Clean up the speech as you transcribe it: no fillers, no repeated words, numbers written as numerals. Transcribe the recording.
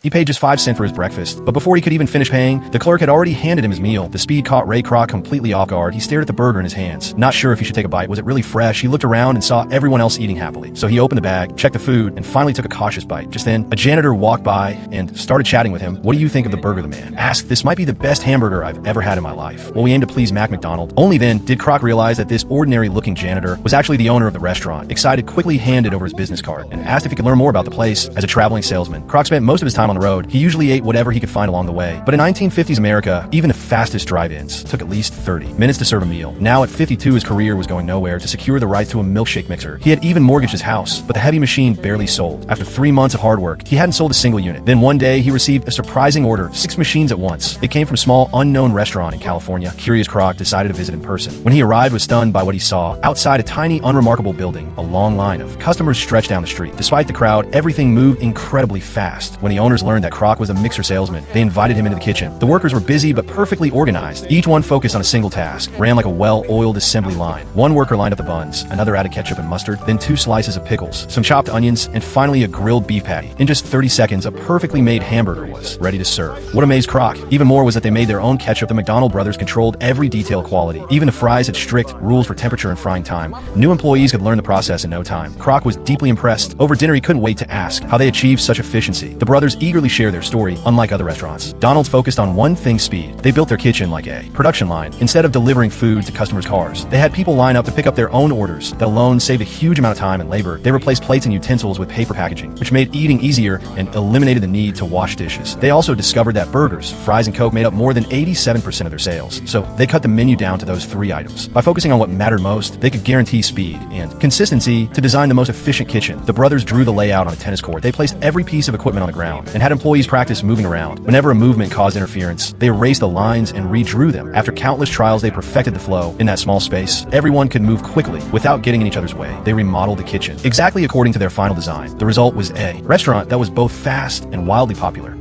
He paid just 5 cents for his breakfast, but before he could even finish paying, the clerk had already handed him his meal. The speed caught Ray Kroc completely off guard. He stared at the burger in his hands, not sure if he should take a bite. Was it really fresh? He looked around and saw everyone else eating happily. So he opened the bag, checked the food, and finally took a cautious bite. Just then, a janitor walked by and started chatting with him. "What do you think of the burger?" the man asked. "This might be the best hamburger I've ever had in my life." "Well, we aim to please McDonald." Only then did Kroc realize that this ordinary-looking janitor was actually the owner of the restaurant. Excited, quickly handed over his business card and asked if he could learn more about the place. As a traveling salesman, Kroc spent most of his time on the road. He usually ate whatever he could find along the way. But in 1950s America, even the fastest drive-ins took at least 30 minutes to serve a meal. Now at 52, his career was going nowhere. To secure the rights to a milkshake mixer, he had even mortgaged his house, but the heavy machine barely sold. After 3 months of hard work, he hadn't sold a single unit. Then one day, he received a surprising order, 6 machines at once. It came from a small, unknown restaurant in California. Curious Kroc decided to visit in person. When he arrived, was stunned by what he saw. Outside a tiny, unremarkable building, a long line of customers stretched down the street. Despite the crowd, everything moved incredibly fast. When the owners learned that Kroc was a mixer salesman, they invited him into the kitchen. The workers were busy but perfectly organized. Each one focused on a single task, ran like a well-oiled assembly line. One worker lined up the buns, another added ketchup and mustard, then 2 slices of pickles, some chopped onions, and finally a grilled beef patty. In just 30 seconds, a perfectly made hamburger was ready to serve. What amazed Kroc even more was that they made their own ketchup. The McDonald brothers controlled every detail quality. Even the fries had strict rules for temperature and frying time. New employees could learn the process in no time. Kroc was deeply impressed. Over dinner, he couldn't wait to ask how they achieved such efficiency. The brothers eagerly share their story. Unlike other restaurants, Donald's focused on one thing: speed. They built their kitchen like a production line. Instead of delivering food to customers' cars, they had people line up to pick up their own orders. That alone saved a huge amount of time and labor. They replaced plates and utensils with paper packaging, which made eating easier and eliminated the need to wash dishes. They also discovered that burgers, fries, and Coke made up more than 87% of their sales, so they cut the menu down to those 3 items. By focusing on what mattered most, they could guarantee speed and consistency to design the most efficient kitchen. The brothers drew the layout on a tennis court. They placed every piece of equipment on the ground and had employees practice moving around. Whenever a movement caused interference, they erased the lines and redrew them. After countless trials, they perfected the flow. In that small space, everyone could move quickly without getting in each other's way. They remodeled the kitchen exactly according to their final design. The result was a restaurant that was both fast and wildly popular.